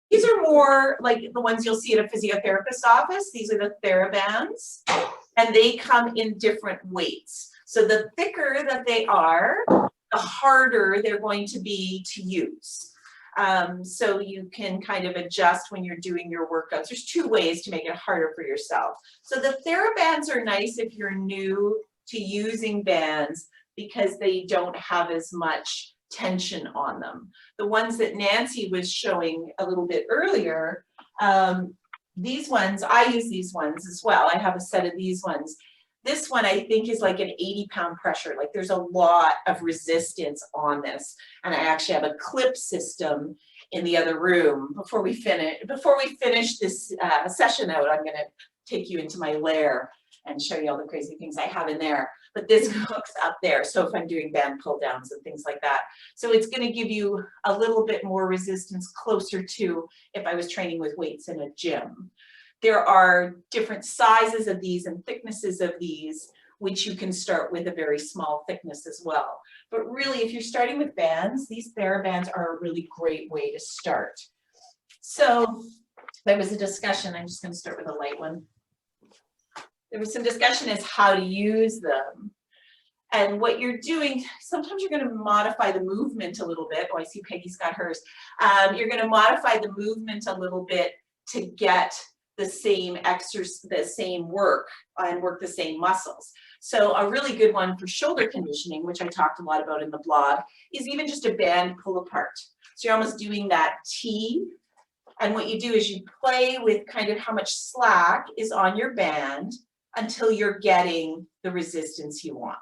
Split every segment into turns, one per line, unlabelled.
These are more like the ones you'll see at a physiotherapist office. These are the Therabands, and they come in different weights. So the thicker that they are, the harder they're going to be to use. So you can kind of adjust when you're doing your workouts. There's two ways to make it harder for yourself. So the Therabands are nice if you're new to using bands because they don't have as much tension on them. The ones that Nancy was showing a little bit earlier, these ones, I use these ones as well. I have a set of these ones. This one I think is like an 80-pound pressure. Like there's a lot of resistance on this. And I actually have a clip system in the other room. Before we finish this session out, I'm gonna take you into my lair and show you all the crazy things I have in there. But this hooks up there. So if I'm doing band pull downs and things like that. So it's gonna give you a little bit more resistance closer to if I was training with weights in a gym. There are different sizes of these and thicknesses of these, which you can start with a very small thickness as well. But really, if you're starting with bands, these Therabands are a really great way to start. So there was a discussion, I'm just gonna start with a light one. There was some discussion as how to use them. And what you're doing, sometimes you're going to modify the movement a little bit. Oh, I see Peggy's got hers. You're going to modify the movement a little bit to get the same exercise, the same work, and work the same muscles. So a really good one for shoulder conditioning, which I talked a lot about in the blog, is even just a band pull apart. So you're almost doing that T. And what you do is you play with kind of how much slack is on your band until you're getting the resistance you want.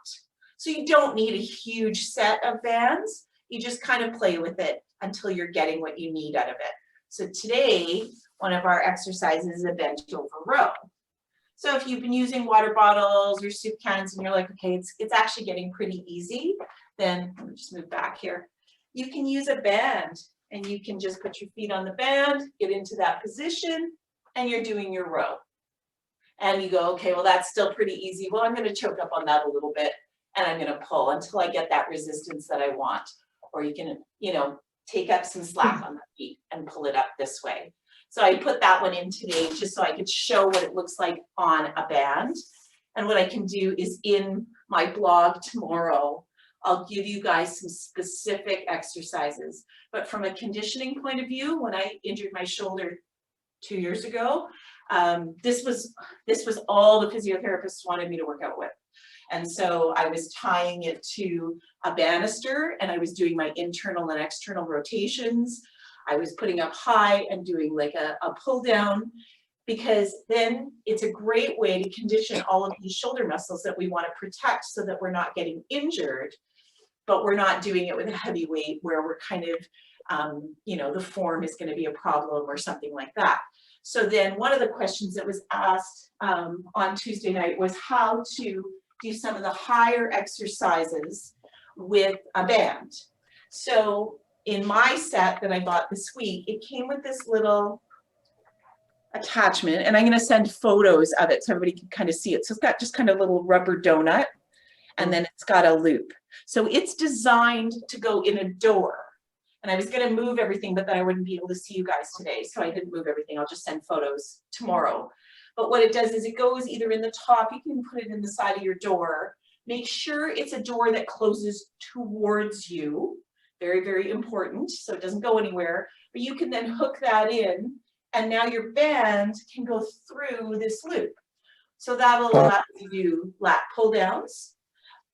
So you don't need a huge set of bands. You just kind of play with it until you're getting what you need out of it. So today, one of our exercises is a bent over row. So if you've been using water bottles or soup cans and you're like, okay, it's actually getting pretty easy, then let me just move back here. You can use a band and you can just put your feet on the band, get into that position, and you're doing your row. And you go, okay, well, that's still pretty easy. Well, I'm going to choke up on that a little bit and I'm going to pull until I get that resistance that I want. Or you can, take up some slack on the feet and pull it up this way. So I put that one in today just so I could show what it looks like on a band. And what I can do is in my blog tomorrow, I'll give you guys some specific exercises. But from a conditioning point of view, when I injured my shoulder 2 years ago, this was all the physiotherapists wanted me to work out with. And so I was tying it to a banister and I was doing my internal and external rotations. I was putting up high and doing like a pull down, because then it's a great way to condition all of these shoulder muscles that we want to protect so that we're not getting injured, but we're not doing it with a heavy weight where we're kind of, the form is going to be a problem or something like that. So then one of the questions that was asked on Tuesday night was how to do some of the higher exercises with a band. So in my set that I bought this week, it came with this little attachment, and I'm going to send photos of it so everybody can kind of see it. So it's got just kind of a little rubber donut, and then it's got a loop. So it's designed to go in a door. And I was going to move everything, but then I wouldn't be able to see you guys today. So I didn't move everything. I'll just send photos tomorrow. But what it does is it goes either in the top, you can put it in the side of your door. Make sure it's a door that closes towards you. Very, very important. So it doesn't go anywhere. But you can then hook that in. And now your band can go through this loop. So that'll allow you to do lat pull downs,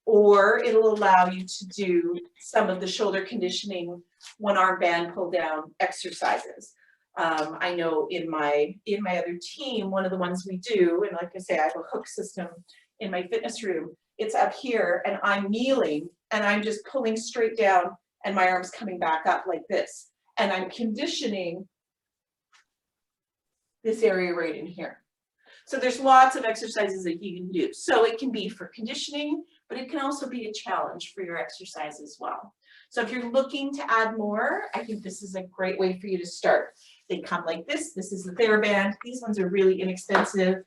or it'll allow you to do some of the shoulder conditioning one-arm band pull down exercises. I know in my other team, one of the ones we do, and like I say, I have a hook system in my fitness room. It's up here and I'm kneeling and I'm just pulling straight down and my arm's coming back up like this. And I'm conditioning this area right in here. So there's lots of exercises that you can do. So it can be for conditioning, but it can also be a challenge for your exercise as well. So if you're looking to add more, I think this is a great way for you to start. They come like this. This is the Theraband. These ones are really inexpensive.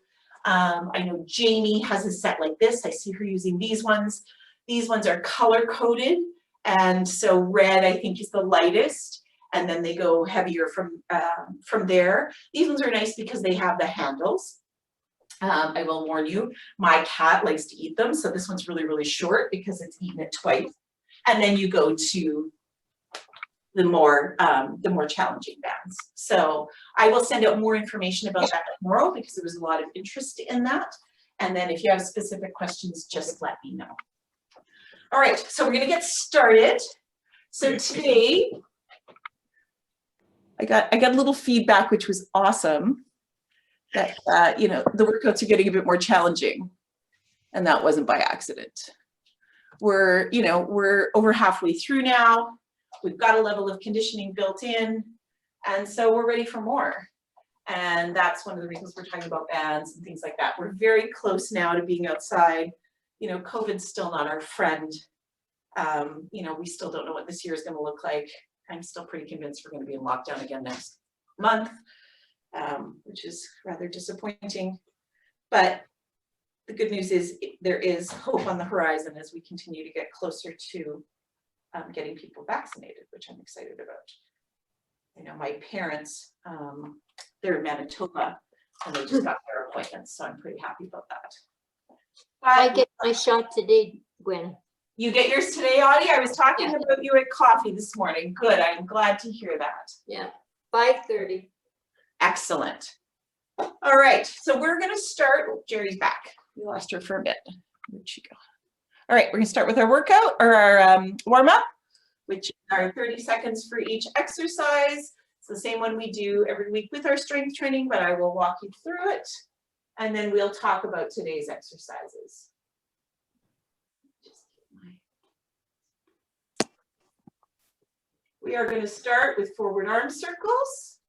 I know Jamie has a set like this. I see her using these ones. These ones are color coded. And so red, I think, is the lightest. and then they go heavier from there. These ones are nice because they have the handles. I will warn you, my cat likes to eat them, so this one's really, really short because it's eaten it twice. And then you go to the more challenging bands. So I will send out more information about that tomorrow because there was a lot of interest in that. And then if you have specific questions, just let me know. All right, so we're gonna get started. So today, I got a little feedback, which was awesome, that you know, the workouts are getting a bit more challenging, and that wasn't by accident. We're over halfway through now. We've got a level of conditioning built in, and so we're ready for more. And that's one of the reasons we're talking about bands and things like that. We're very close now to being outside. You know, COVID's still not our friend. You know, we still don't know what this year is going to look like. I'm still pretty convinced we're going to be in lockdown again next month, which is rather disappointing. But the good news is there is hope on the horizon as we continue to get closer to getting people vaccinated, which I'm excited about. You know, my parents, they're in Manitoba, and they just got their appointments, so I'm pretty happy about that.
I get my shot today, Gwen.
You get yours today, Audie? I was talking about you at coffee this morning. Good, I'm glad to hear that.
Yeah, 5:30.
Excellent. All right, so we're gonna start, Jerry's back. We lost her for a bit. Where'd she go? All right, we're gonna start with our workout, or our warm-up, which are 30 seconds for each exercise. It's the same one we do every week with our strength training, but I will walk you through it, and then we'll talk about today's exercises. We are going to start with forward arm circles.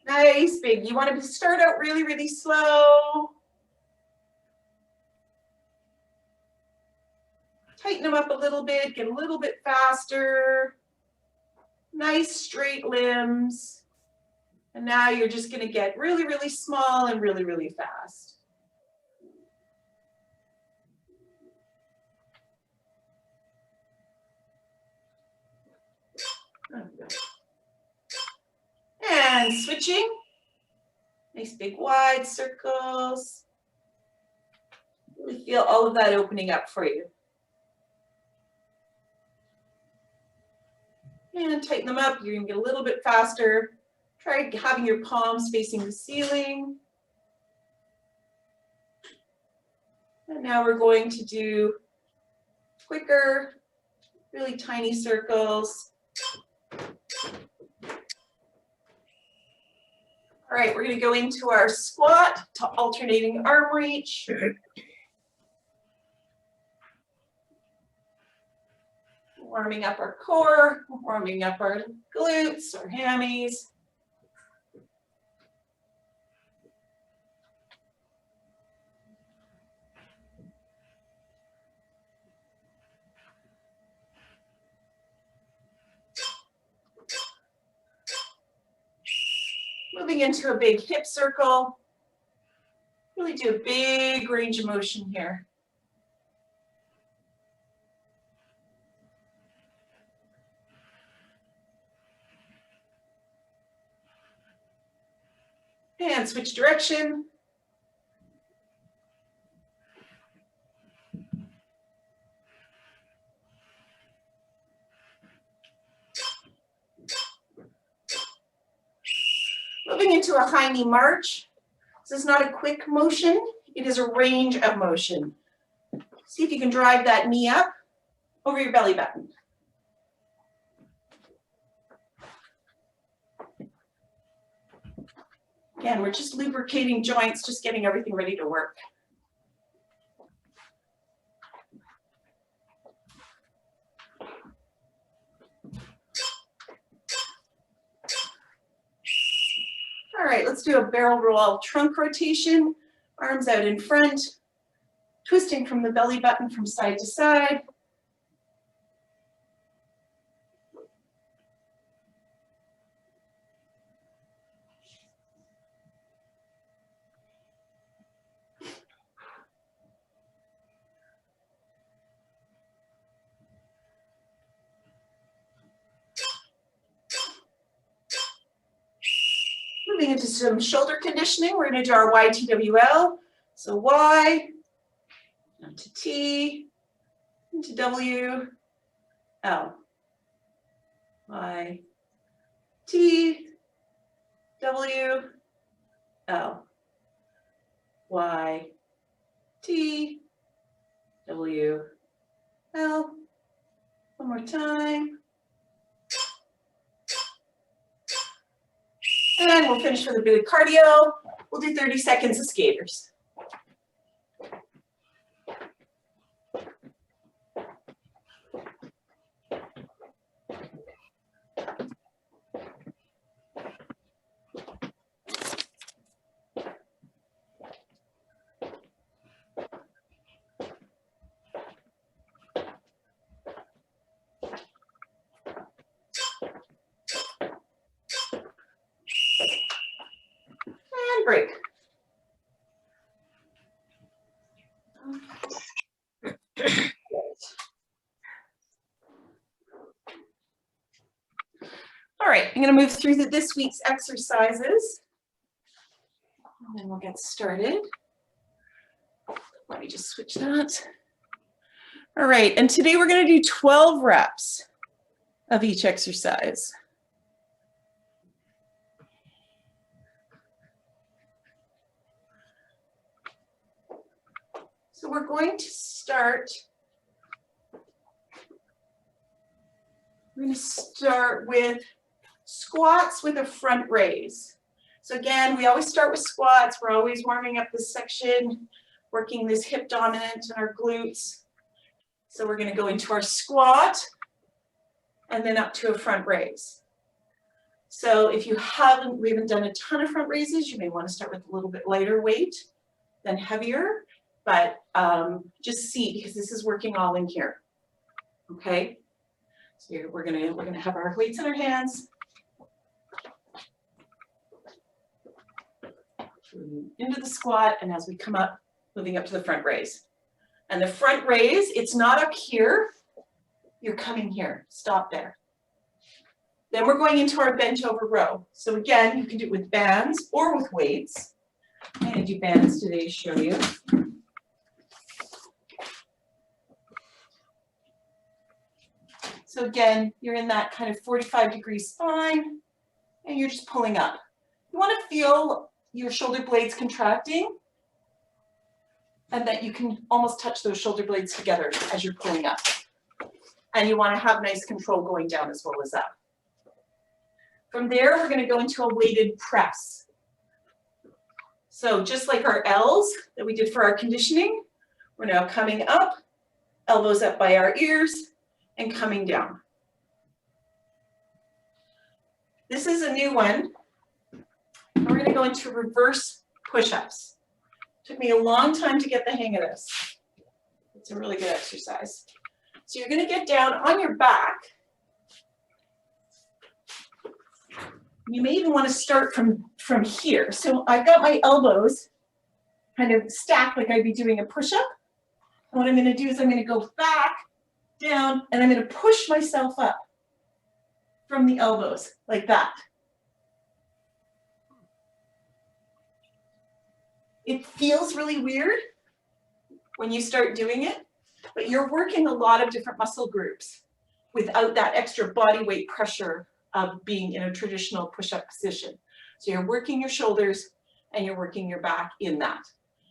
Nice, big. You want to start out really, really slow. Tighten them up a little bit, get a little bit faster. Nice straight limbs. And now you're just going to get really, really small and really, really fast. And switching. Nice big wide circles. Really feel all of that opening up for you. And tighten them up. You're going to get a little bit faster. Try having your palms facing the ceiling. And now we're going to do quicker, really tiny circles. All right, we're going to go into our squat to alternating arm reach. Warming up our core, warming up our glutes, our hammies. Moving into a big hip circle. Really do a big range of motion here. And switch direction. Moving into a Hiney March. This is not a quick motion, it is a range of motion. See if you can drive that knee up over your belly button. Again, we're just lubricating joints, just getting everything ready to work. All right, let's do a barrel roll trunk rotation. Arms out in front, twisting from the belly button from side to side. moving into some shoulder conditioning. We're going to do our YTWL. So Y, into T, into W, L. Y, T, W, L. Y, T, W, L. One more time. And we'll finish with a bit of cardio. We'll do 30 seconds of skaters. And break. All right, I'm going to move through this week's exercises, and then we'll get started. Let me just switch that. All right, and today we're going to do 12 reps of each exercise. So we're going to start. We're going to start with squats with a front raise. So again, we always start with squats. We're always warming up this section, working this hip dominant and our glutes. So we're going to go into our squat and then up to a front raise. So if we haven't done a ton of front raises, you may want to start with a little bit lighter weight than heavier, but just see, because this is working all in here. Okay. So we're gonna have our weights in our hands. Into the squat, and as we come up, moving up to the front raise. And the front raise, it's not up here. You're coming here. Stop there. Then we're going into our bent over row. So again, you can do it with bands or with weights. I'm going to do bands today to show you. So again, you're in that kind of 45-degree spine, and you're just pulling up. You want to feel your shoulder blades contracting, and that you can almost touch those shoulder blades together as you're pulling up. And you want to have nice control going down as well as up. From there, we're going to go into a weighted press. So just like our L's that we did for our conditioning, we're now coming up, elbows up by our ears, and coming down. This is a new one. We're going to go into reverse push-ups. Took me a long time to get the hang of this. It's a really good exercise. So you're going to get down on your back. You may even want to start from here. So I've got my elbows kind of stacked like I'd be doing a push-up. And what I'm going to do is I'm going to go back, down, and I'm going to push myself up from the elbows like that. It feels really weird when you start doing it, but you're working a lot of different muscle groups without that extra body weight pressure of being in a traditional push-up position. So you're working your shoulders and you're working your back in that.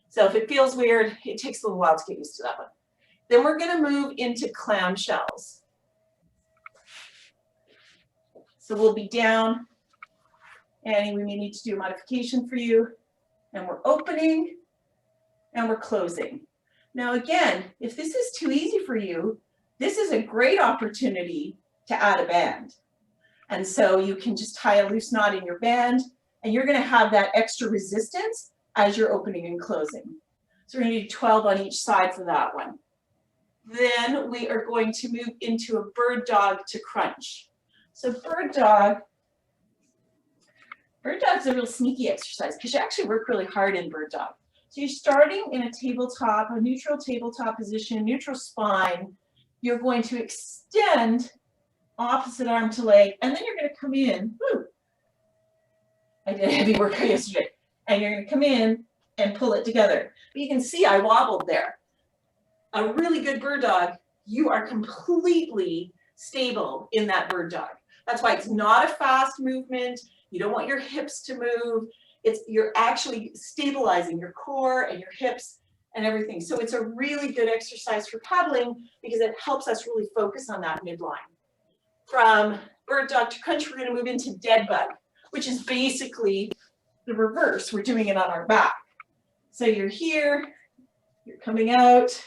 So if it feels weird, it takes a little while to get used to that one. Then we're going to move into clam shells. So we'll be down, and we may need to do a modification for you. And we're opening and we're closing. Now again, if this is too easy for you, this is a great opportunity to add a band. And so you can just tie a loose knot in your band, and you're going to have that extra resistance as you're opening and closing. So we're going to do 12 on each side for that one. Then we are going to move into a bird dog to crunch. So bird dog's a real sneaky exercise because you actually work really hard in bird dog. So you're starting in a tabletop, a neutral tabletop position, neutral spine. You're going to extend opposite arm to leg, and then you're going to come in I did a heavy workout yesterday. And you're gonna come in and pull it together. But you can see I wobbled there. A really good bird dog, you are completely stable in that bird dog. That's why it's not a fast movement. You don't want your hips to move. You're actually stabilizing your core and your hips and everything. So it's a really good exercise for paddling because it helps us really focus on that midline. From bird dog to crunch, we're going to move into dead bug, which is basically the reverse. We're doing it on our back. So you're here, you're coming out,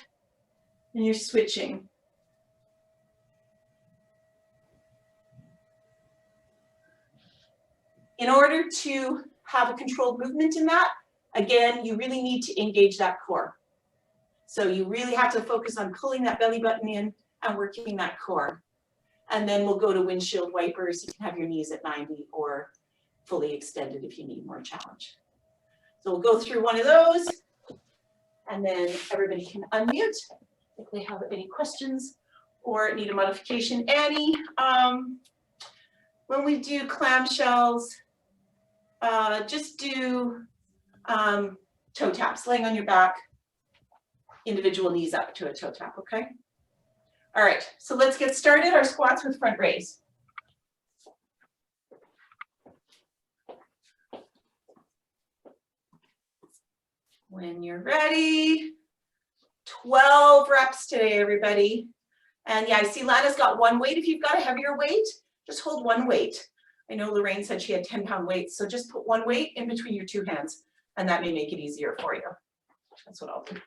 and you're switching. In order to have a controlled movement in that, again, you really need to engage that core. So you really have to focus on pulling that belly button in and working that core. And then we'll go to windshield wipers. You can have your knees at 90 or fully extended if you need more challenge. So we'll go through one of those and then everybody can unmute if they have any questions or need a modification. Annie, when we do clam shells, just do toe taps, laying on your back, individual knees up to a toe tap, okay? All right, so let's get started. Our squats with front raise. When you're ready, 12 reps today, everybody. And yeah, I see Lana's got one weight. If you've got a heavier weight, just hold one weight. I know Lorraine said she had 10-pound weights, so just put one weight in between your two hands, and that may make it easier for you. That's what I'll do.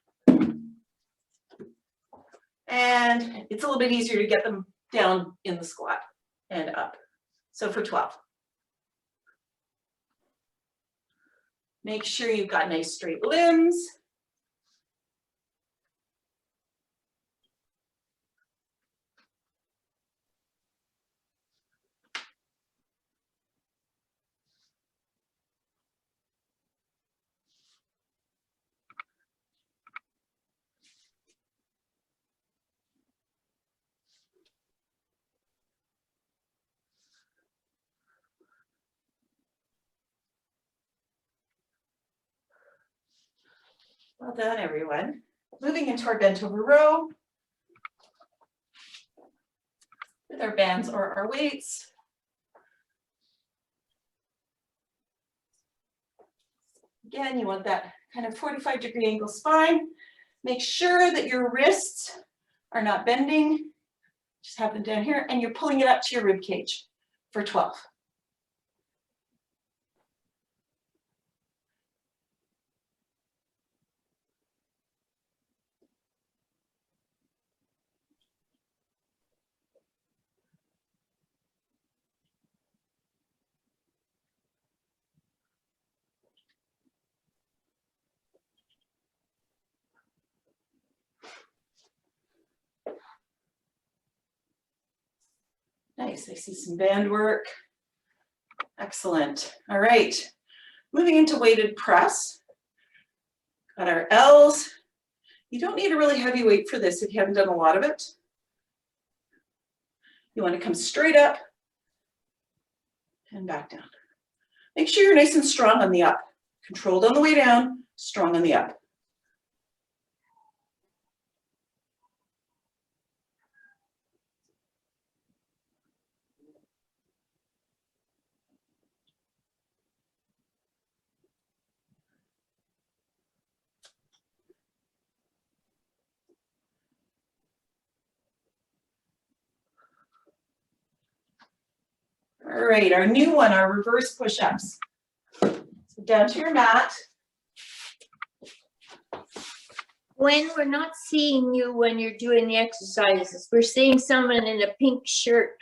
And it's a little bit easier to get them down in the squat and up. So for 12. Make sure you've got nice straight limbs. Well done, everyone. Moving into our bent over row with our bands or our weights. Again, you want that kind of 45-degree angle spine. Make sure that your wrists are not bending. Just have them down here, and you're pulling it up to your rib cage for 12. Nice, I see some band work. Excellent. All right, moving into weighted press. Got our L's. You don't need a really heavy weight for this if you haven't done a lot of it. You want to come straight up and back down. Make sure you're nice and strong on the up. Controlled on the way down, strong on the up. All right, our new one, our reverse push-ups. So down to your mat.
When we're not seeing you when you're doing the exercises, we're seeing someone in a pink shirt.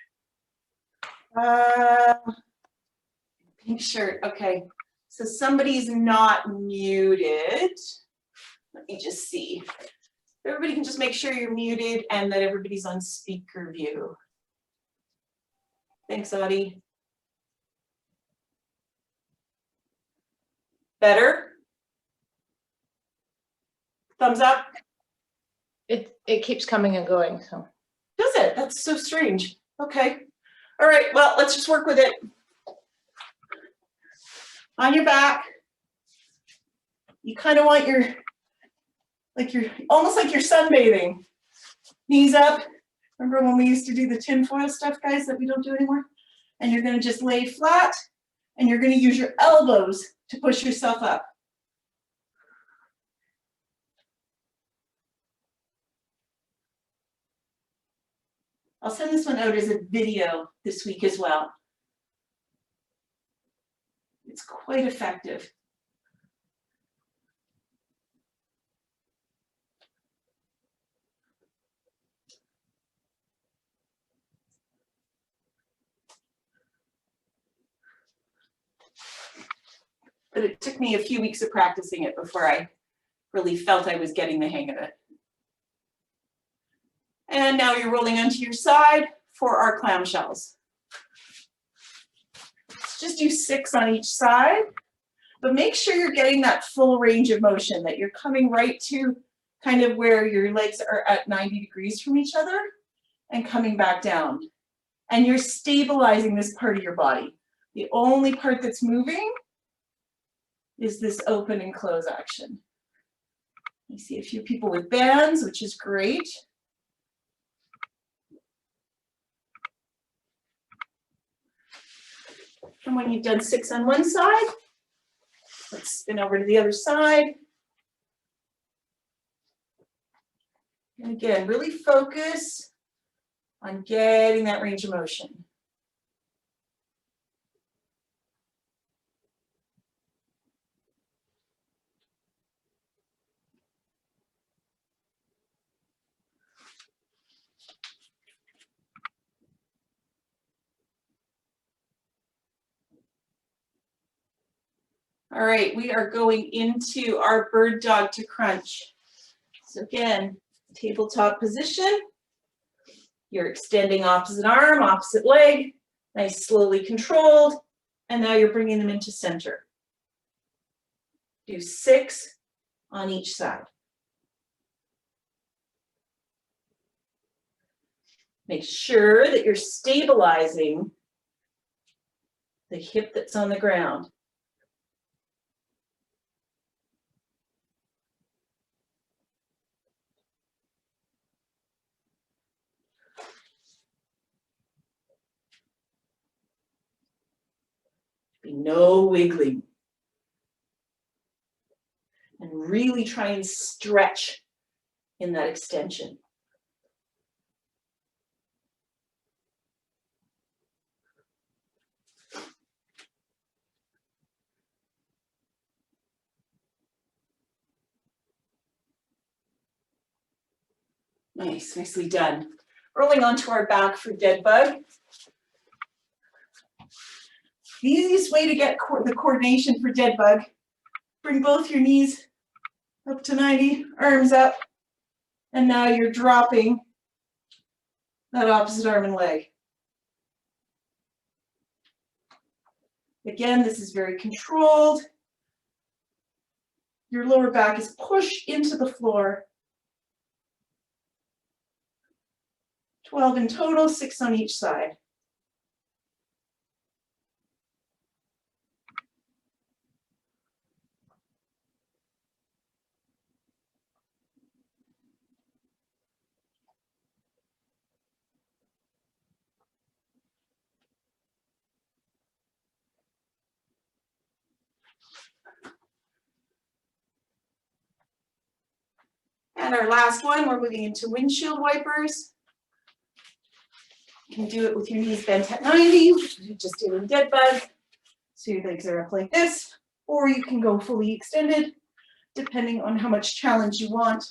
Pink shirt, okay. So somebody's not muted. Let me just see. Everybody can just make sure you're muted and that everybody's on speaker view. Thanks, Audie. Better? Thumbs up?
It keeps coming and going, so.
Does it? That's so strange. Okay. All right, well, let's just work with it. On your back. You kind of want almost like you're sunbathing. Knees up. Remember when we used to do the tinfoil stuff, guys, that we don't do anymore? And you're gonna just lay flat and you're gonna use your elbows to push yourself up. I'll send this one out as a video this week as well. It's quite effective. But it took me a few weeks of practicing it before I really felt I was getting the hang of it. And now you're rolling onto your side for our clam shells. Let's just do 6 on each side, but make sure you're getting that full range of motion, that you're coming right to kind of where your legs are at 90 degrees from each other and coming back down. And you're stabilizing this part of your body. The only part that's moving is this open and close action. You see a few people with bands, which is great. And when you've done 6 on one side, let's spin over to the other side. And again, really focus on getting that range of motion. All right, we are going into our bird dog to crunch. So again, tabletop position. You're extending opposite arm, opposite leg, nice, slowly controlled. And now you're bringing them into center. Do 6 on each side. Make sure that you're stabilizing the hip that's on the ground. Be no wiggling. And really try and stretch in that extension. Nice, nicely done. Rolling onto our back for dead bug. The easiest way to get the coordination for dead bug, bring both your knees up to 90, arms up, and now you're dropping that opposite arm and leg. Again, this is very controlled. Your lower back is pushed into the floor. 12 in total, 6 on each side. And our last one, we're moving into windshield wipers. You can do it with your knees bent at 90, which we just did in dead bug. So your legs are up like this, or you can go fully extended, depending on how much challenge you want.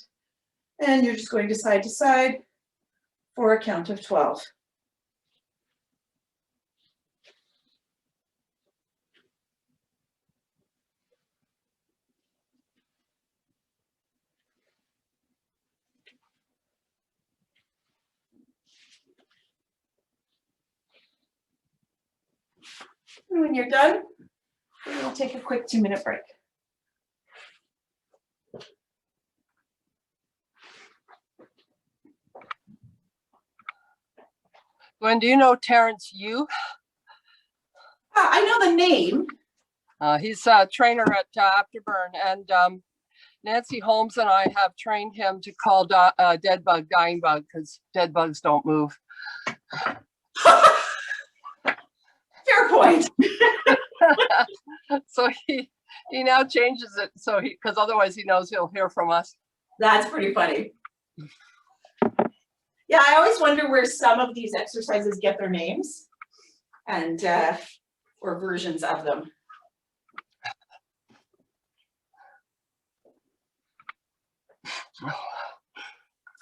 And you're just going to side for a count of 12. And when you're done, we'll take a quick 2-minute break.
Gwen, do you know Terrence Yu?
I know the name.
He's a trainer at Afterburn, and Nancy Holmes and I have trained him to call dead bug dying bug, because dead bugs don't move.
Fair point.
So he now changes it, so because otherwise he knows he'll hear from us.
That's pretty funny. Yeah, I always wonder where some of these exercises get their names and or versions of them.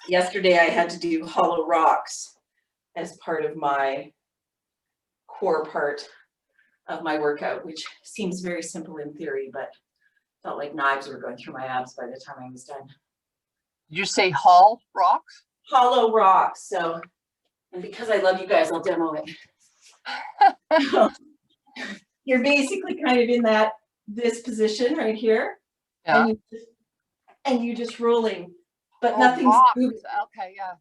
Yesterday I had to do hollow rocks as part of my core part of my workout, which seems very simple in theory, but felt like knives were going through my abs by the time I was done.
Did you say Hall rocks?
Hollow rocks. So, and because I love you guys, I'll demo it. You're basically kind of in this position right here,
Yeah.
and you're just rolling, but
Oh,
nothing's
rocks.
moving.
Okay, yeah.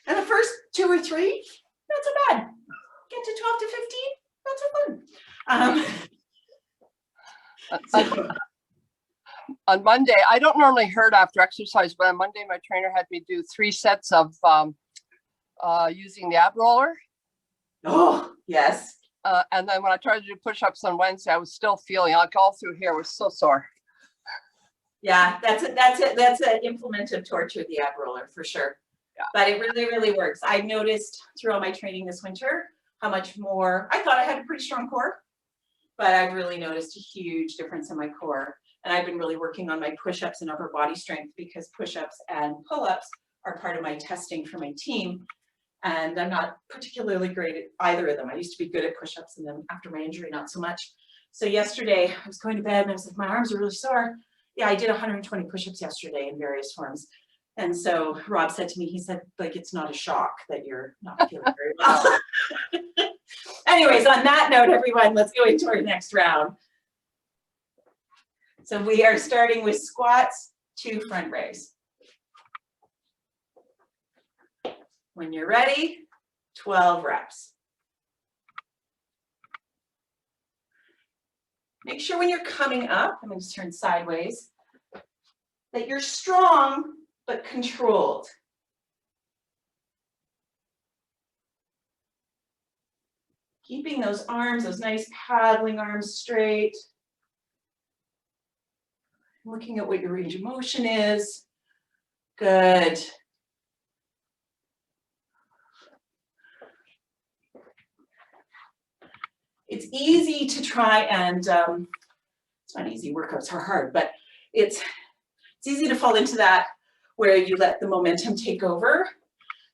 And the first 2 or 3, not so bad. Get to 12 to 15, not so fun.
On Monday, I don't normally hurt after exercise, but on Monday, my trainer had me do 3 sets of using the ab roller.
Oh, yes.
And then when I tried to do push-ups on Wednesday, I was still feeling like all through here was so sore.
Yeah, that's an implemented torture, the ab roller, for sure.
Yeah.
But it really, really works. I've noticed throughout my training this winter how much more, I thought I had a pretty strong core, but I've really noticed a huge difference in my core. And I've been really working on my push-ups and upper body strength, because push-ups and pull-ups are part of my testing for my team. And I'm not particularly great at either of them. I used to be good at push-ups, and then after my injury, not so much. So yesterday I was going to bed and I was like, my arms are really sore. Yeah, I did 120 push-ups yesterday in various forms. And so Rob said to me, he said, like, it's not a shock that you're not feeling very well. Anyways, on that note, everyone, let's go into our next round. So we are starting with squats, 2 front raise. When you're ready, 12 reps. Make sure when you're coming up, I'm going to turn sideways, that you're strong but controlled. Keeping those arms, those nice paddling arms straight. Looking at what your range of motion is. Good. It's easy to try and, it's not easy, workouts are hard, but it's easy to fall into that where you let the momentum take over.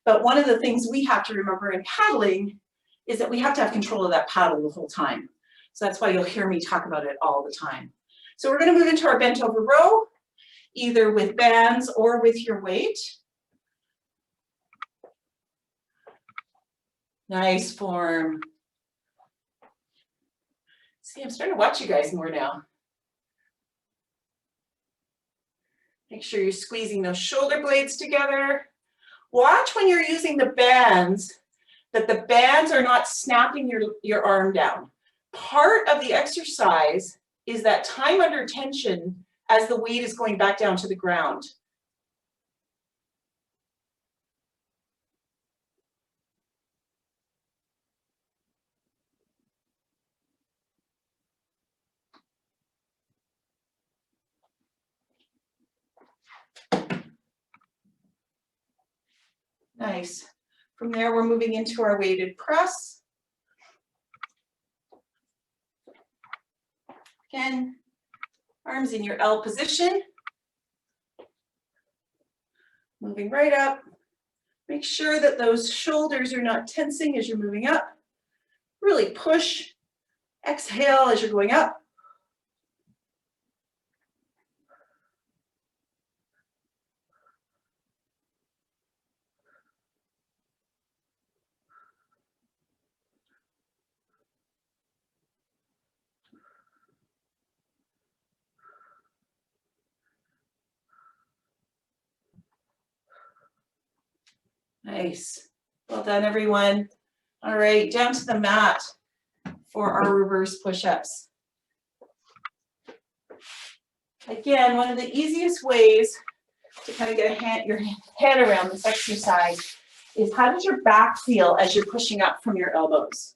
But one of the things we have to remember in paddling is that we have to have control of that paddle the whole time. So that's why you'll hear me talk about it all the time. So we're going to move into our bent over row, either with bands or with your weight. Nice form. See, I'm starting to watch you guys more now. Make sure you're squeezing those shoulder blades together. Watch when you're using the bands, that the bands are not snapping your arm down. Part of the exercise is that time under tension as the weight is going back down to the ground. Nice. From there, we're moving into our weighted press. Again, arms in your L position. Moving right up. Make sure that those shoulders are not tensing as you're moving up. Really push. Exhale as you're going up. Nice. Well done, everyone. All right, down to the mat. for our reverse push-ups. Again, one of the easiest ways to kind of get your head around this exercise is, how does your back feel as you're pushing up from your elbows?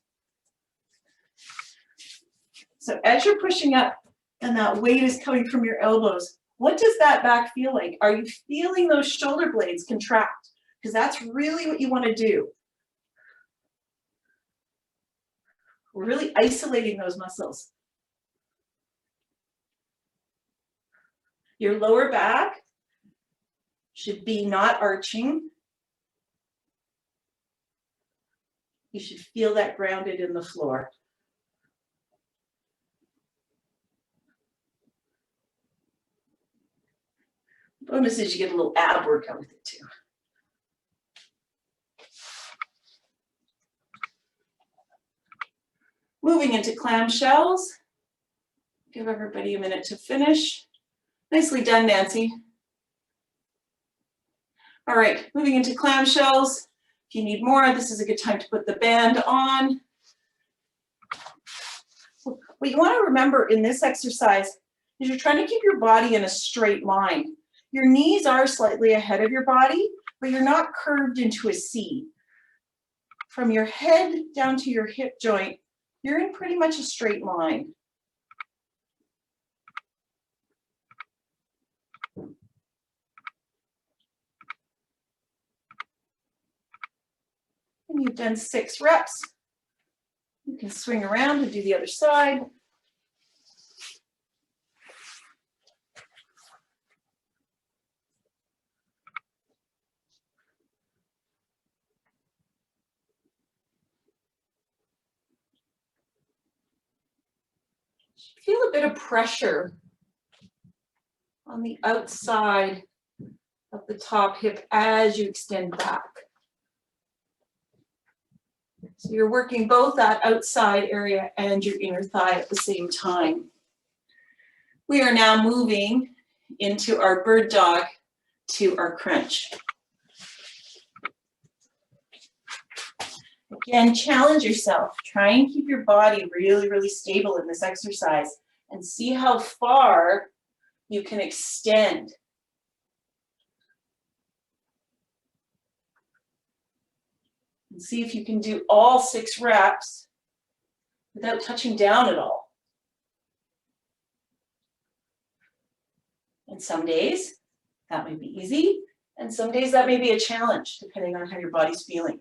So as you're pushing up and that weight is coming from your elbows, what does that back feel like? Are you feeling those shoulder blades contract? Because that's really what you want to do. We're really isolating those muscles. Your lower back should be not arching. You should feel that grounded in the floor. Bonus is you get a little ab workout with it too. Moving into clam shells. Give everybody a minute to finish. Nicely done, Nancy. All right, moving into clam shells. If you need more, this is a good time to put the band on. What you want to remember in this exercise is you're trying to keep your body in a straight line. Your knees are slightly ahead of your body, but you're not curved into a C. From your head down to your hip joint, you're in pretty much a straight line. And you've done 6 reps. You can swing around and do the other side. Feel a bit of pressure on the outside of the top hip as you extend back. So you're working both that outside area and your inner thigh at the same time. We are now moving into our bird dog to our crunch. Again, challenge yourself. Try and keep your body really, really stable in this exercise and see how far you can extend. And see if you can do all 6 reps without touching down at all. And some days that may be easy, and some days that may be a challenge, depending on how your body's feeling.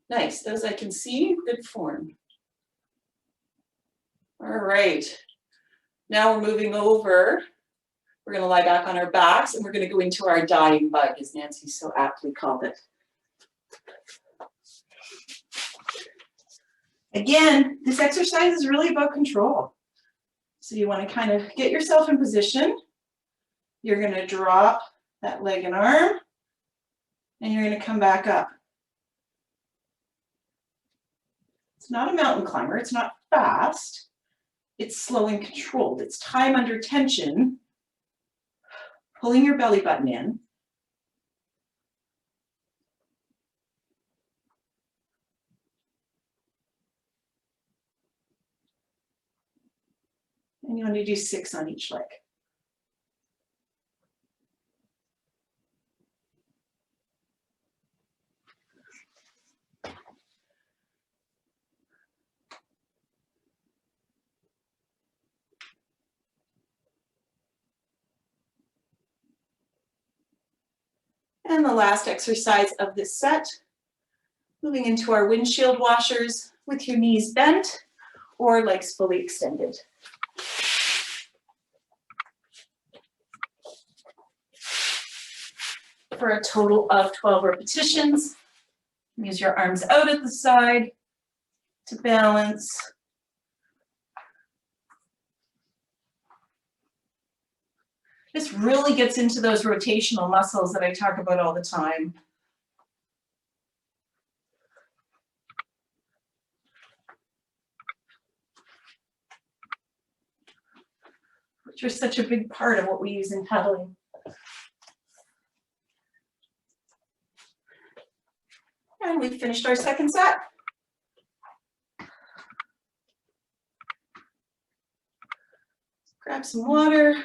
Nice, those I can see, good form. All right, now we're moving over. We're gonna lie back on our backs and we're gonna go into our dying bug, as Nancy so aptly called it. Again, this exercise is really about control. So you wanna kind of get yourself in position. You're gonna drop that leg and arm, and you're gonna come back up. It's not a mountain climber, it's not fast, it's slow and controlled. It's time under tension, pulling your belly button in. And you want to do 6 on each leg. And the last exercise of this set, moving into our windshield washers with your knees bent or legs fully extended. For a total of 12 repetitions. Use your arms out at the side to balance. This really gets into those rotational muscles that I talk about all the time. Which are such a big part of what we use in paddling. And we finished our second set. Grab some water.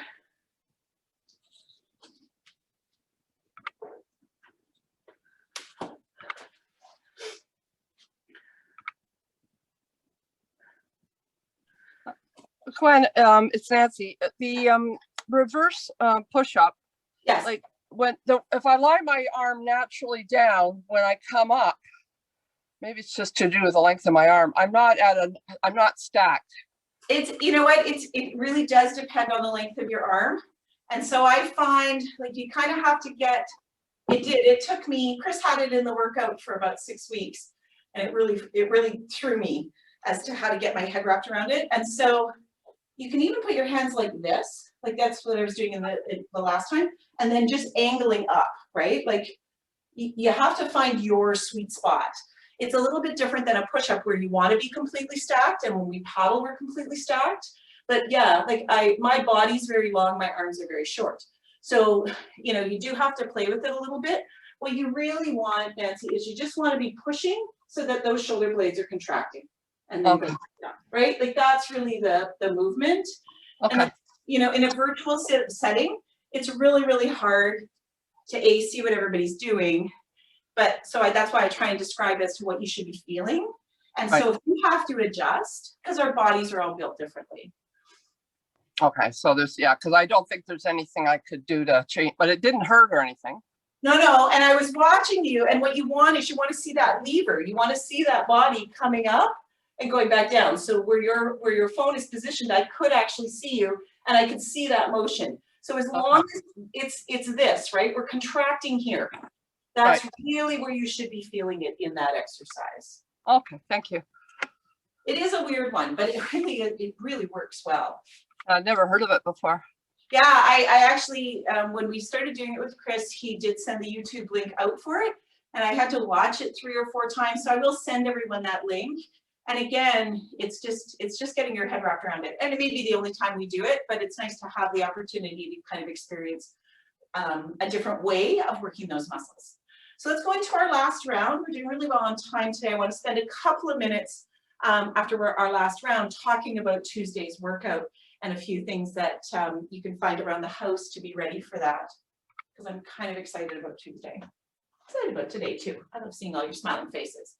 Gwen, it's Nancy. The reverse push-up,
Yes.
like if I lie my arm naturally down when I come up, maybe it's just to do with the length of my arm. I'm not stacked.
It's, you know what, it really does depend on the length of your arm. And so I find like you kind of have to get, it took me, Chris had it in the workout for about 6 weeks. And it really threw me as to how to get my head wrapped around it. And so you can even put your hands like this, like that's what I was doing in the last time, and then just angling up, right? Like you have to find your sweet spot. It's a little bit different than a push-up where you want to be completely stacked, and when we paddle, we're completely stacked. But yeah, like my body's very long, my arms are very short. So, you know, you do have to play with it a little bit. What you really want, Nancy, is you just want to be pushing so that those shoulder blades are contracting. And then
Okay.
right? Like that's really the movement.
Okay.
And, you know, in a virtual setting, it's really, really hard to see what everybody's doing. But so that's why I try and describe as to what you should be feeling. And
Right.
so if you have to adjust, because our bodies are all built differently.
Okay. So because I don't think there's anything I could do to change, but it didn't hurt or anything.
No. And I was watching you, and what you want is you want to see that lever. You want to see that body coming up and going back down. So where your phone is positioned, I could actually see you, and I could see that motion. So as long as it's this, right? We're contracting here. That's really where you should be feeling it in that exercise.
Okay, thank you.
It is a weird one, but it really works well.
I've never heard of it before.
Yeah, I actually, when we started doing it with Chris, he did send the YouTube link out for it, and I had to watch it 3 or 4 times. So I will send everyone that link. And again, it's just getting your head wrapped around it. And it may be the only time we do it, but it's nice to have the opportunity to kind of experience a different way of working those muscles. So let's go into our last round. We're doing really well on time today. I want to spend a couple of minutes after our last round talking about Tuesday's workout and a few things that you can find around the house to be ready for that. Because I'm kind of excited about Tuesday. Excited about today too. I love seeing all your smiling faces.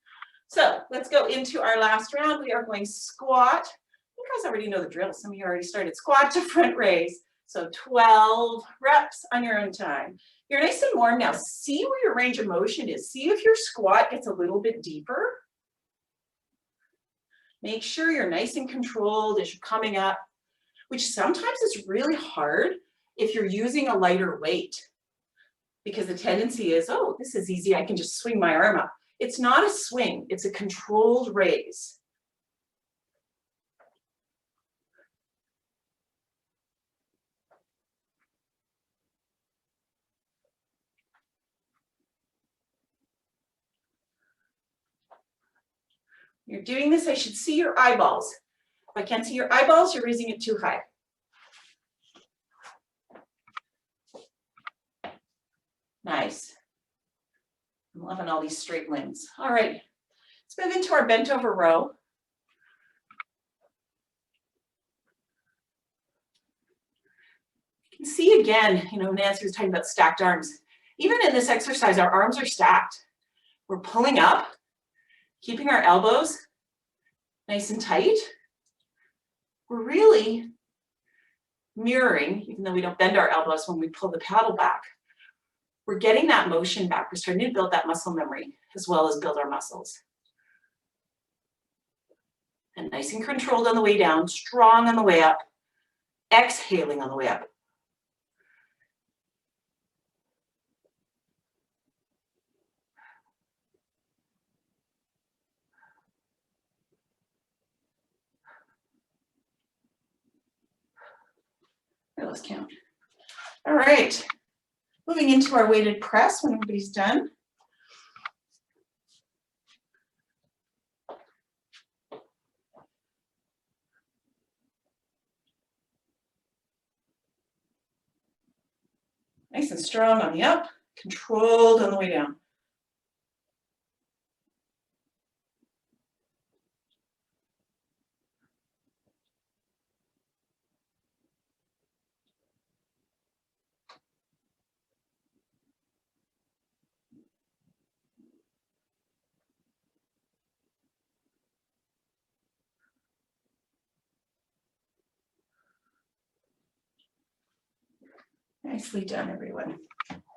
So let's go into our last round. We are going squat. You guys already know the drill. Some of you already started. Squat to front raise. So 12 reps on your own time. You're nice and warm now. See where your range of motion is. See if your squat gets a little bit deeper. Make sure you're nice and controlled as you're coming up, which sometimes is really hard if you're using a lighter weight, because the tendency is, oh, this is easy. I can just swing my arm up. It's not a swing. It's a controlled raise. You're doing this, I should see your eyeballs. If I can't see your eyeballs, you're raising it too high. Nice. I'm loving all these straight limbs. All right, let's move into our bent over row. You can see again, you know, Nancy was talking about stacked arms. Even in this exercise, our arms are stacked. We're pulling up, keeping our elbows nice and tight. We're really mirroring, even though we don't bend our elbows when we pull the paddle back. We're getting that motion back. We're starting to build that muscle memory as well as build our muscles. And nice and controlled on the way down, strong on the way up, exhaling on the way up. Let's count. All right, moving into our weighted press when everybody's done. Nice and strong on the up, controlled on the way down. Nicely done, everyone.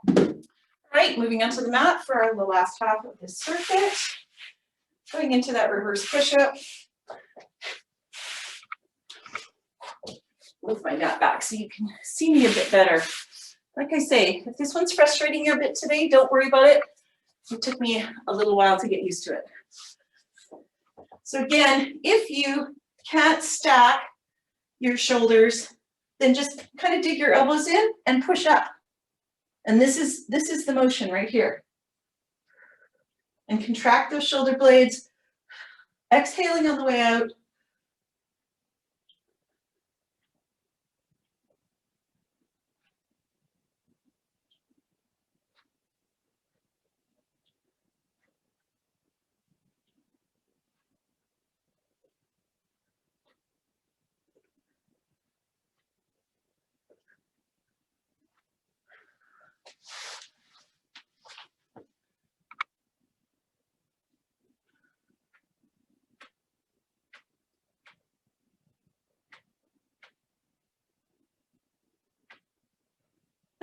All right, moving onto the mat for the last half of this circuit. Going into that reverse push-up. Move my mat back so you can see me a bit better. Like I say, if this one's frustrating you a bit today, don't worry about it. It took me a little while to get used to it. So again, if you can't stack your shoulders, then just kind of dig your elbows in and push up. And this is the motion right here. And contract those shoulder blades, exhaling on the way out.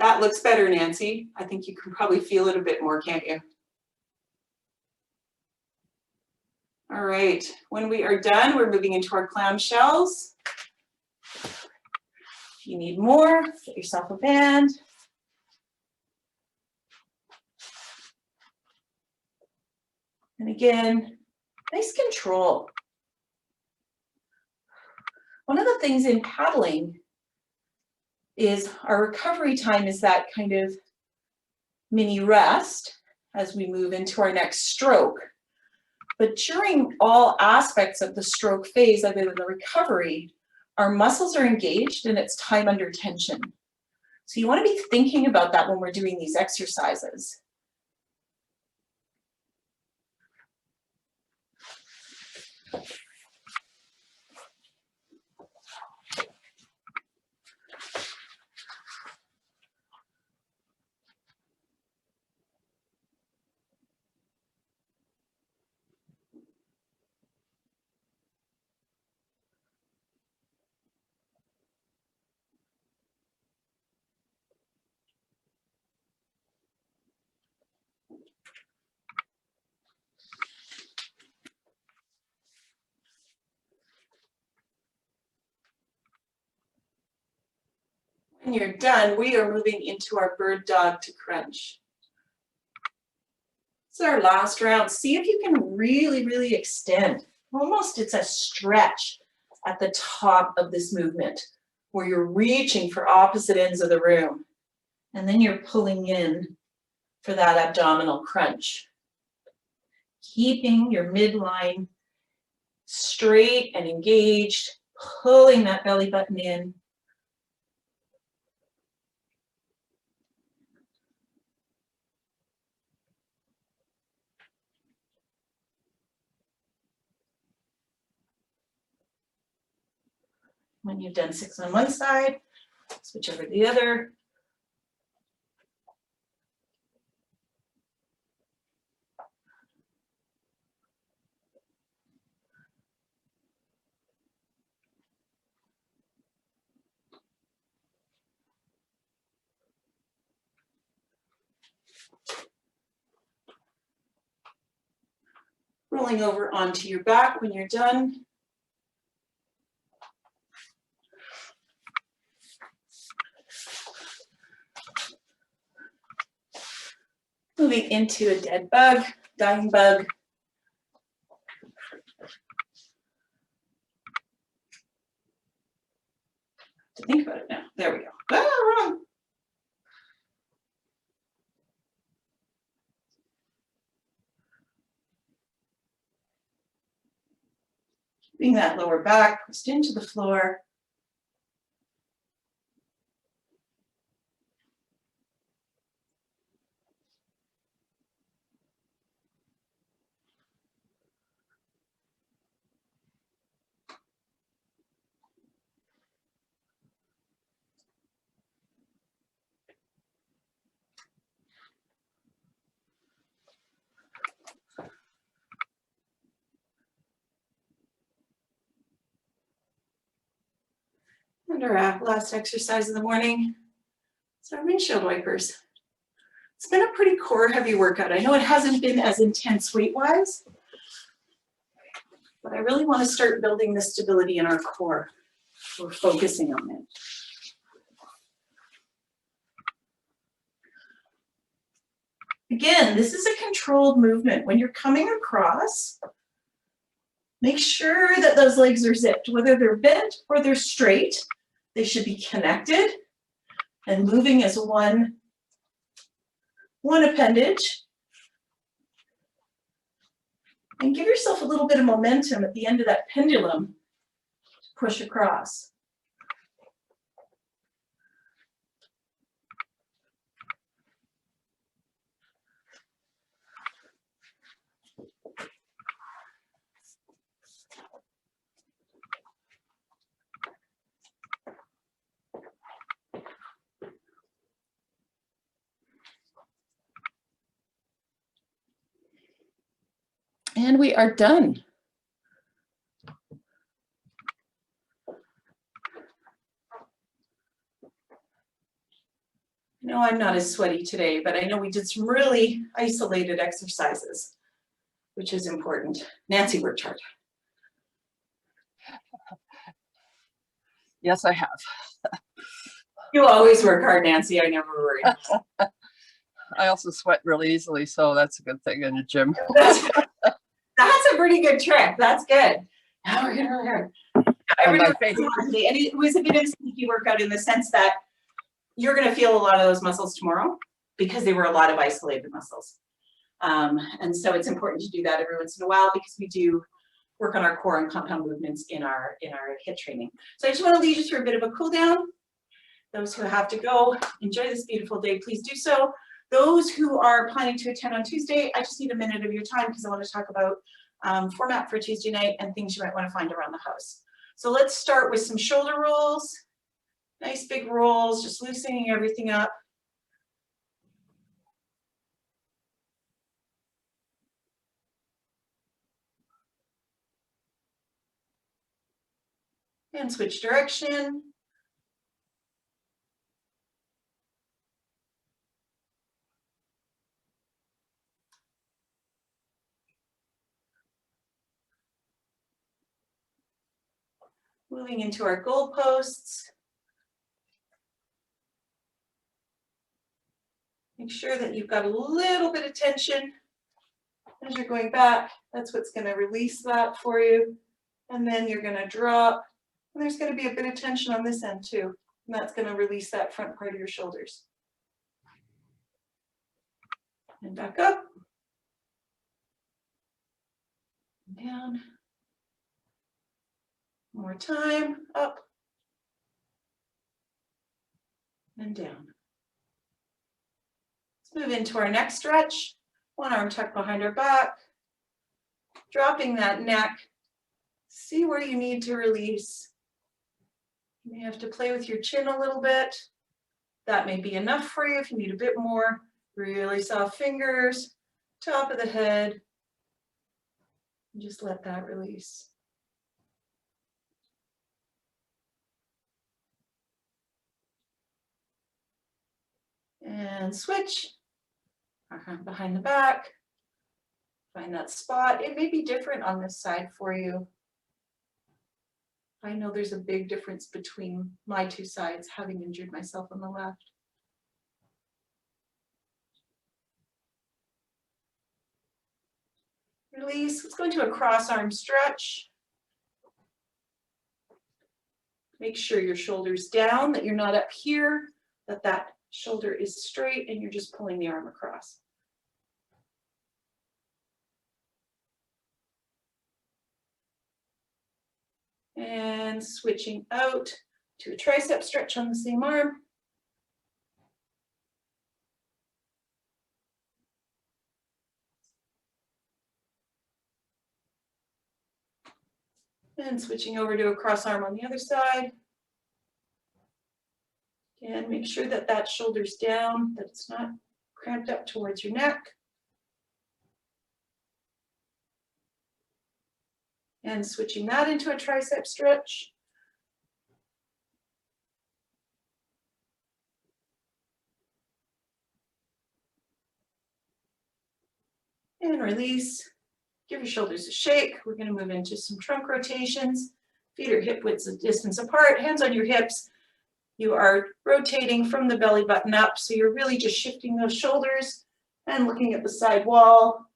That looks better, Nancy. I think you can probably feel it a bit more, can't you? All right, when we are done, we're moving into our clam shells. If you need more, get yourself a band. And again, nice control. One of the things in paddling is our recovery time is that kind of mini rest as we move into our next stroke. But during all aspects of the stroke phase, other than the recovery, our muscles are engaged and it's time under tension. So you want to be thinking about that when we're doing these exercises. When you're done, we are moving into our bird dog to crunch. This is our last round. See if you can really, really extend. Almost it's a stretch at the top of this movement where you're reaching for opposite ends of the room. And then you're pulling in for that abdominal crunch. Keeping your midline straight and engaged, pulling that belly button in. When you've done 6 on one side, switch over to the other. Rolling over onto your back when you're done. Moving into a dead bug, dying bug. To think about it now. There we go. Ah, wrong. Keeping that lower back pushed into the floor. And our last exercise of the morning is our windshield wipers. It's been a pretty core heavy workout. I know it hasn't been as intense weight wise, but I really want to start building the stability in our core. We're focusing on it. Again, this is a controlled movement. When you're coming across, make sure that those legs are zipped, whether they're bent or they're straight. They should be connected and moving as one appendage. And give yourself a little bit of momentum at the end of that pendulum to push across. And we are done. No, I'm not as sweaty today, but I know we did some really isolated exercises, which is important. Nancy worked hard.
Yes, I have.
You always work hard, Nancy. I never worry.
I also sweat really easily, so that's a good thing in the gym.
That's a pretty good trick. That's good. Now we're gonna learn.
And my face.
And it was a bit of a sneaky workout in the sense that you're gonna feel a lot of those muscles tomorrow because they were a lot of isolated muscles. And so it's important to do that every once in a while because we do work on our core and compound movements in our HIIT training. So I just want to lead you through a bit of a cool down. Those who have to go, enjoy this beautiful day, please do so. Those who are planning to attend on Tuesday, I just need a minute of your time because I want to talk about format for Tuesday night and things you might want to find around the house. So let's start with some shoulder rolls. Nice big rolls, just loosening everything up. And switch direction. Moving into our goalposts. Make sure that you've got a little bit of tension as you're going back. That's what's going to release that for you. And then you're going to drop. And there's going to be a bit of tension on this end too. And that's going to release that front part of your shoulders. And back up. Down. One more time. Up. And down. Let's move into our next stretch. One arm tucked behind our back. Dropping that neck. See where you need to release. You may have to play with your chin a little bit. That may be enough for you if you need a bit more. Really soft fingers, top of the head. And just let that release. And switch. Behind the back. Find that spot. It may be different on this side for you. I know there's a big difference between my two sides, having injured myself on the left. Release. Let's go into a cross arm stretch. Make sure your shoulder's down, that you're not up here, that shoulder is straight and you're just pulling the arm across. And switching out to a tricep stretch on the same arm. And switching over to a cross arm on the other side. And make sure that that shoulder's down, that it's not cramped up towards your neck. And switching that into a tricep stretch. And release. Give your shoulders a shake. We're going to move into some trunk rotations. Feet are hip width distance apart, hands on your hips. You are rotating from the belly button up, so you're really just shifting those shoulders and looking at the side wall.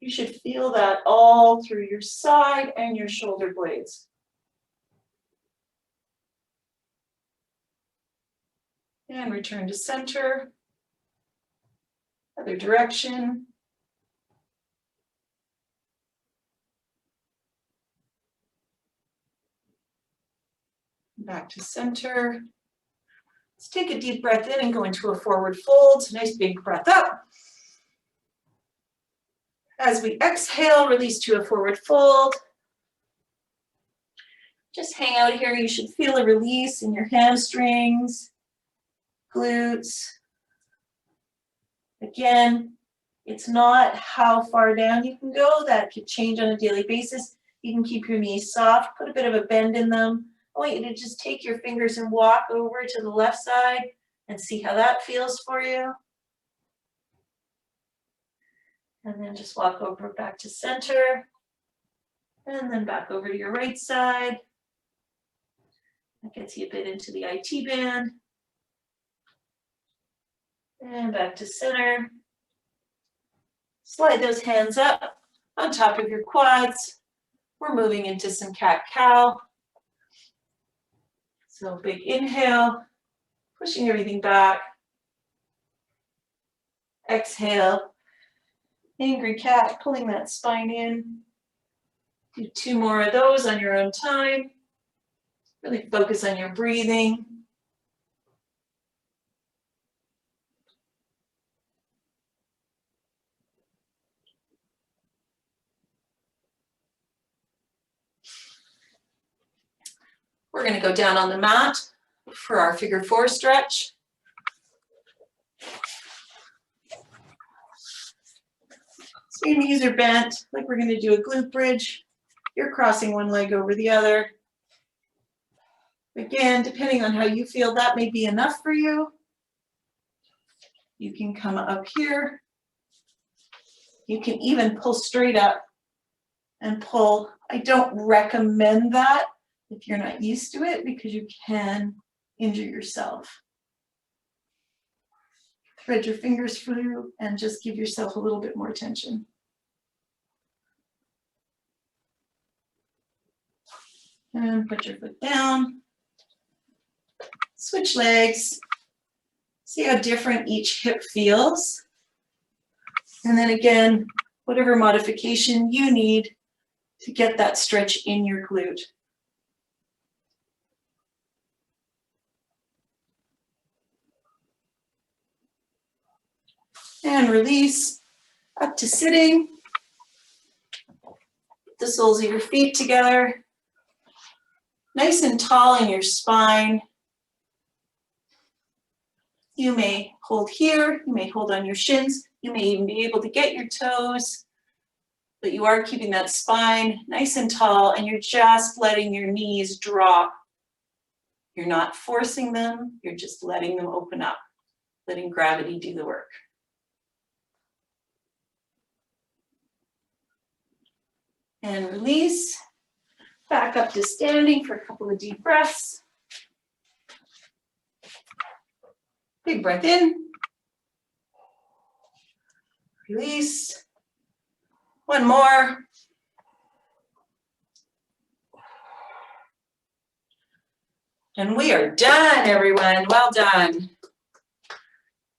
You should feel that all through your side and your shoulder blades. And return to center. Other direction. Back to center. Let's take a deep breath in and go into a forward fold. Nice big breath up. As we exhale, release to a forward fold. Just hang out here. You should feel a release in your hamstrings, glutes. Again, it's not how far down you can go. That could change on a daily basis. You can keep your knees soft, put a bit of a bend in them. I want you to just take your fingers and walk over to the left side and see how that feels for you. And then just walk over back to center. And then back over to your right side. That gets you a bit into the IT band. And back to center. Slide those hands up on top of your quads. We're moving into some cat-cow. So big inhale, pushing everything back. Exhale, angry cat, pulling that spine in. Do 2 more of those on your own time. Really focus on your breathing. We're going to go down on the mat for our figure 4 stretch. So your knees are bent, like we're going to do a glute bridge. You're crossing one leg over the other. Again, depending on how you feel, that may be enough for you. You can come up here. You can even pull straight up and pull. I don't recommend that if you're not used to it, because you can injure yourself. Thread your fingers through and just give yourself a little bit more tension. And put your foot down. Switch legs. See how different each hip feels. And then again, whatever modification you need to get that stretch in your glute. And release up to sitting. Put the soles of your feet together. Nice and tall in your spine. You may hold here, you may hold on your shins, you may even be able to get your toes, but you are keeping that spine nice and tall, and you're just letting your knees drop. You're not forcing them, you're just letting them open up, letting gravity do the work. And release, back up to standing for a couple of deep breaths. Big breath in. Release. One more. And we are done, everyone. Well done.